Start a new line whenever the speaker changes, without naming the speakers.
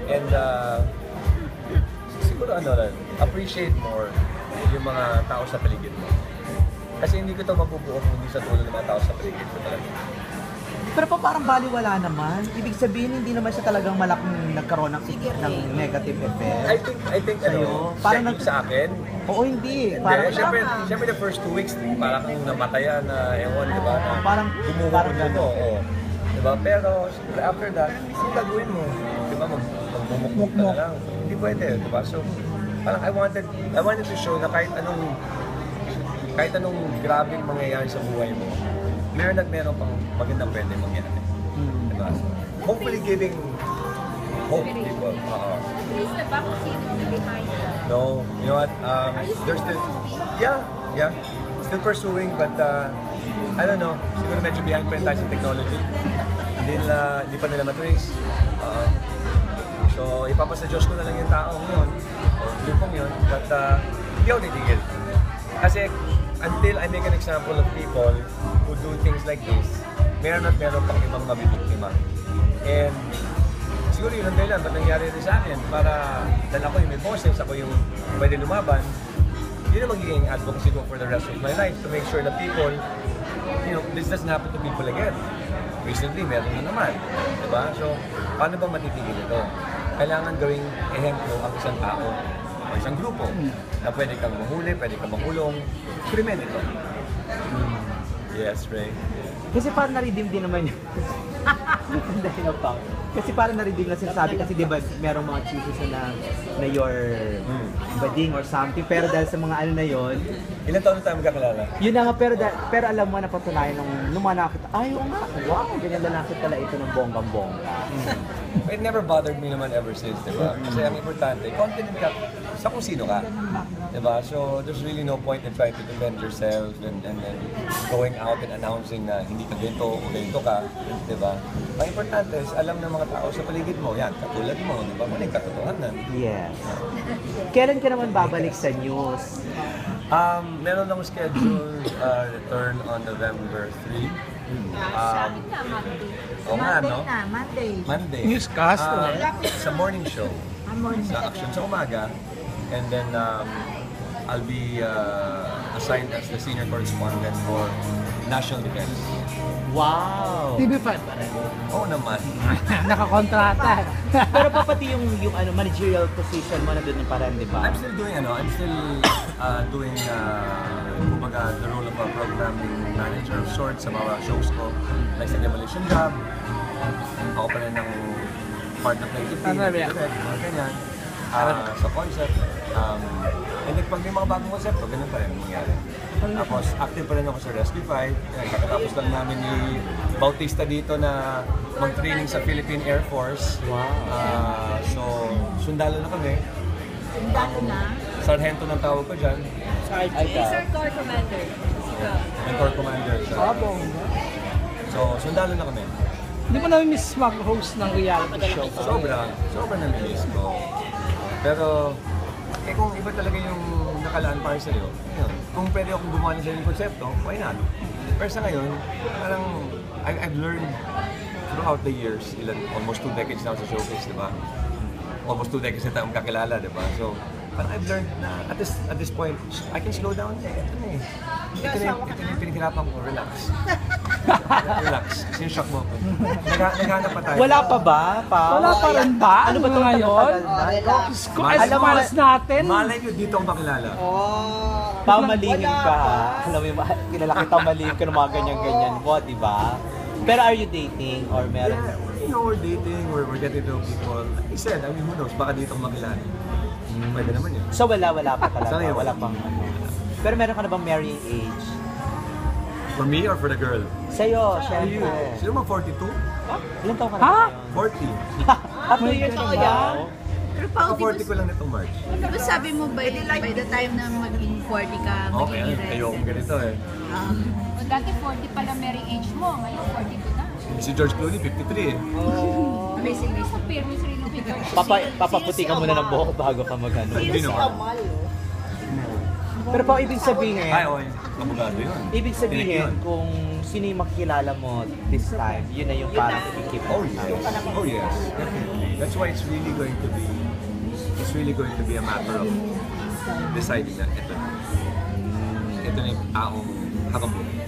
And siguro appreciate more yung mga tao sa paligid mo. Kasi hindi ko ito mabubuo kung hindi sa tulong ng mga tao sa paligid ko talaga.
Pero pa parang baliwala naman. Ibig sabihin, hindi naman siya talagang malaking nagkaroon ng negative effect.
I think
parang
sa akin.
Oo, hindi.
Parang syempre the first 2 weeks, parang kung namatayan na ewan, di ba?
Parang
gano'n. Oo. Di ba? Pero after that, yung gagawin mo. Di ba? Magmumukmuk ka na lang. Hindi pwede, di ba? So, parang I wanted to show na kahit anong grabing mangyayari sa buhay mo, meron pang magandang pwede mangyari. Diba? So, hopefully giving hope to people.
Is the vaccine behind that?
No, you know what? There's still, yeah, still pursuing, but I don't know. Siguro medyo behind pa rin tayo sa technology. Hindi pa nila matrace. So, ipapasa Diyos ko na lang yung taong yun, o grupong yun, but hindi ako titigil. Kasi until I make an example of people who do things like this, meron pang ibang mabibiktima. And siguro yun ang dahilan, ba't nangyari rin sa akin? Para, dahil ako yung may boses, ako yung pwede lumaban, yun ang magiging advocacy ko for the rest of my life to make sure that people, this doesn't happen to people again. Recently, meron na naman. Diba? So, paano ba matitigil ito? Kailangan gawing ehemplo ang isang tao o isang grupo na pwede kang mahuli, pwede kang makulong. Krimen ito. Yes, Ray.
Kasi parang na-redeem din naman yun. Kasi parang na-redeem na sinasabi kasi di ba merong mga chooses na you're bading or something, pero dahil sa mga ano na yun.
Ilan taon na tayo magkakilala?
Yun na nga, pero alam mo na patunayan nung manakit, oo nga, wow, ganyan nanakit pala ito ng bonggang-bongga.
It never bothered me naman ever since, di ba? Kasi ang importante, confident ka sa kung sino ka. Di ba? So, there's really no point in trying to defend yourself and going out and announcing na hindi ka ganito o ganito ka. Di ba? Ang importante is, alam ng mga tao sa paligid mo, yan, katulad mo, di ba? Muna yung katotohanan.
Yes. Kailan ka naman babalik sa news?
Meron akong schedule return on November 3.
Sa akin na, Monday.
Oo nga, no? Monday.
Newscast?
Sa morning show. Sa Action sa umaga. And then, I'll be assigned as the senior correspondent for National Defense.
Wow!
TV5 pa rin.
Oo naman.
Nakakontrata.
Pero pa pati yung managerial position mo na doon pa rin, di ba?
I'm still doing kumbaga, the role of a programming manager of sorts sa mga shows ko. Like sa Demolition Job, ako pa rin ng part of the team, mga ganyan. Sa concept. And then pag may mga bagong concept, ganun pa rin mangyari. Tapos active pa rin ako sa Rescue 5. Kakatapos lang namin ni Bautista dito na mag-training sa Philippine Air Force.
Wow.
So, sundalo na kami.
Sundalo na?
Sargento ng tawag ko dyan.
Sir Corps Commander.
May Corps Commander siya. So, sundalo na kami.
Hindi mo na-miss mag-host ng reality show?
Sobra na-miss ko. Pero, kung iba talaga yung nakalaan para sa'yo, yun. Kung pwede akong gumawa ng sa'yo yung konsepto, why not? Pero sa ngayon, parang I've learned throughout the years, almost 2 decades na ako sa showcase, di ba? Almost 2 decades na tayong kakilala, di ba? So, parang I've learned na at this point, I can slow down. Ito na eh. Ito na yung pinaghirapan ko, relax. Relax. Kasi yung shock mo ako. Naghanap pa tayo.
Wala pa ba?
Wala pa rin ba?
Ano ba ito
ngayon? Kung malas natin.
Malay ko dito ang makilala.
Pamalingin ka. Alam mo, kilala kita malingin ka ng mga ganyan-ganyan mo, di ba? Pero are you dating or meron?
Yeah, we're dating, we're getting to know people. Like I said, who knows, baka dito ang makilala. Pwede naman yun.
So wala pa talaga?
Sa ngayon,
wala pang Pero meron ka na bang marrying age?
For me or for the girl?
Sa'yo, syempre.
Sino mo 42?
Ilan taon ka na
Ha?
ngayon?
40.
2 years
Totoo
na
yan?
ba?
Pero
Ako 40 ko lang nitong March.
Pero sabi mo by the time na maging 40 ka,
Okay,
magiging ready?
ayokong ganito eh.
Dati 40 pala marrying age mo, ngayon 42 na.
Si George Clooney, 53 eh.
Amazing
Gusto pero yung sarili ng figure.
Papaputi ka muna ng buhok bago ka mag-ano.
Hindi naman.
Pero pa ibig sabihin,
Ay, oy, abogado yun.
ibig
Tinik
sabihin
yun.
kung sino yung makikilala mo this time, yun na yung parang ikikip.
Oh yes. Oh yes. Definitely. That's why it's really going to be a matter of deciding na ito na yung taong habang buhay.